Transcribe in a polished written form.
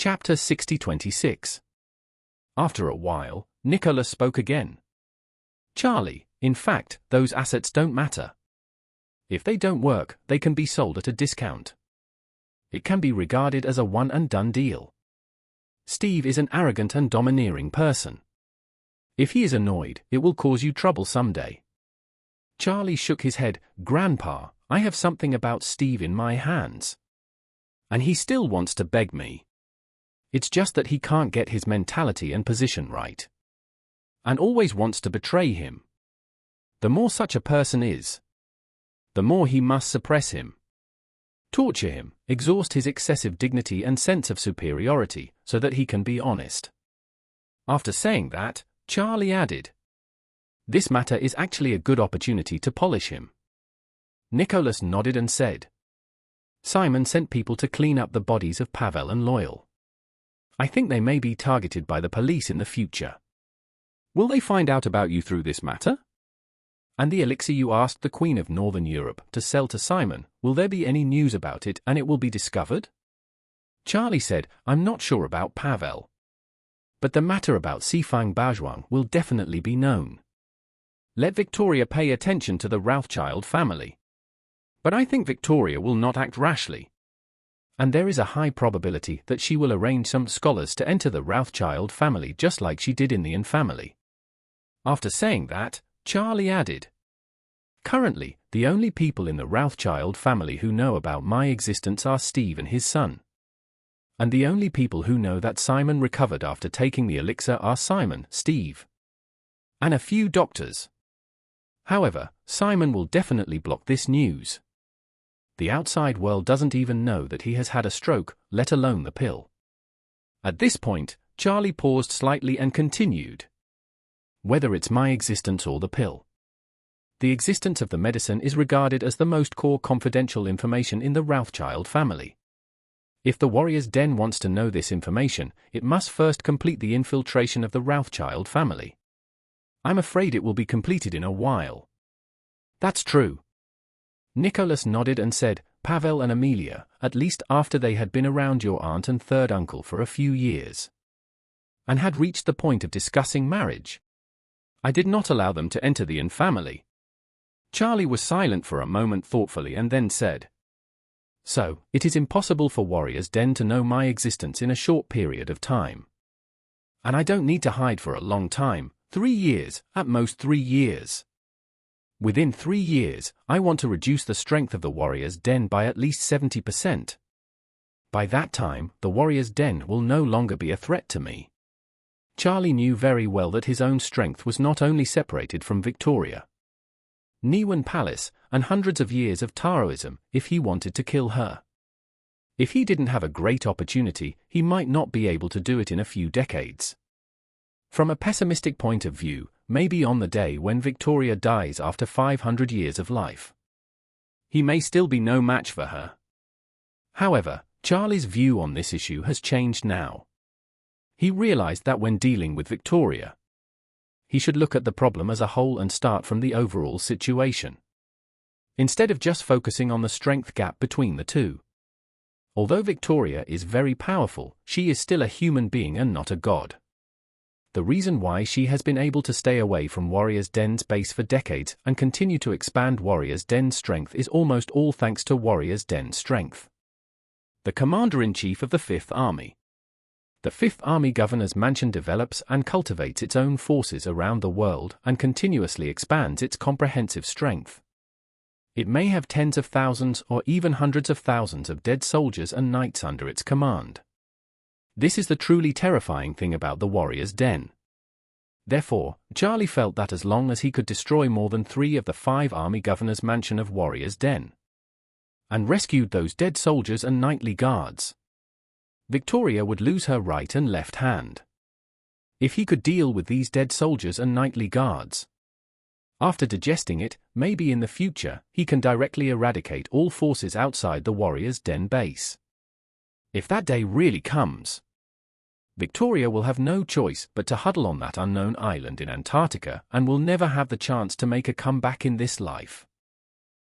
Chapter 60-26. After a while, Nicholas spoke again. Charlie, in fact, those assets don't matter. If they don't work, they can be sold at a discount. It can be regarded as a one-and-done deal. Steve is an arrogant and domineering person. If he is annoyed, it will cause you trouble someday. Charlie shook his head. Grandpa, I have something about Steve in my hands. And he still wants to beg me. It's just that he can't get his mentality and position right. And always wants to betray him. The more such a person is, the more he must suppress him. Torture him, exhaust his excessive dignity and sense of superiority, so that he can be honest. After saying that, Charlie added, "This matter is actually a good opportunity to polish him." Nicholas nodded and said, "Simon sent people to clean up the bodies of Pavel and Loyal. I think they may be targeted by the police in the future. Will they find out about you through this matter? And the elixir you asked the Queen of Northern Europe to sell to Simon, will there be any news about it and it will be discovered?" Charlie said, "I'm not sure about Pavel. But the matter about Sifang Bajuang will definitely be known. Let Victoria pay attention to the Rothschild family. But I think Victoria will not act rashly. And there is a high probability that she will arrange some scholars to enter the Rothschild family just like she did in the Yin family." After saying that, Charlie added, "Currently, the only people in the Rothschild family who know about my existence are Steve and his son. And the only people who know that Simon recovered after taking the elixir are Simon, Steve, and a few doctors. However, Simon will definitely block this news. The outside world doesn't even know that he has had a stroke, let alone the pill." At this point, Charlie paused slightly and continued. "Whether it's my existence or the pill, the existence of the medicine is regarded as the most core confidential information in the Rothschild family. If the Warrior's Den wants to know this information, it must first complete the infiltration of the Rothschild family. I'm afraid it will be completed in a while." "That's true." Nicholas nodded and said, "Pavel and Amelia, at least after they had been around your aunt and third uncle for a few years, and had reached the point of discussing marriage, I did not allow them to enter the Yin family." Charlie was silent for a moment thoughtfully and then said, "So, it is impossible for Warrior's Den to know my existence in a short period of time. And I don't need to hide for a long time, 3 years, at most 3 years. Within 3 years, I want to reduce the strength of the Warrior's Den by at least 70%. By that time, the Warrior's Den will no longer be a threat to me." Charlie knew very well that his own strength was not only separated from Victoria, Niwen Palace, and hundreds of years of Taoism, if he wanted to kill her. If he didn't have a great opportunity, he might not be able to do it in a few decades. From a pessimistic point of view, maybe on the day when Victoria dies after 500 years of life, he may still be no match for her. However, Charlie's view on this issue has changed now. He realized that when dealing with Victoria, he should look at the problem as a whole and start from the overall situation, instead of just focusing on the strength gap between the two. Although Victoria is very powerful, she is still a human being and not a god. The reason why she has been able to stay away from Warrior's Den's base for decades and continue to expand Warrior's Den's strength is almost all thanks to Warrior's Den's strength. The Commander-in-Chief of the Fifth Army. The Fifth Army Governor's Mansion develops and cultivates its own forces around the world and continuously expands its comprehensive strength. It may have tens of thousands or even hundreds of thousands of dead soldiers and knights under its command. This is the truly terrifying thing about the Warrior's Den. Therefore, Charlie felt that as long as he could destroy more than 3 of the 5 army governors' mansion of Warrior's Den, and rescued those dead soldiers and knightly guards, Victoria would lose her right and left hand. If he could deal with these dead soldiers and knightly guards, after digesting it, maybe in the future, he can directly eradicate all forces outside the Warrior's Den base. If that day really comes, Victoria will have no choice but to huddle on that unknown island in Antarctica and will never have the chance to make a comeback in this life.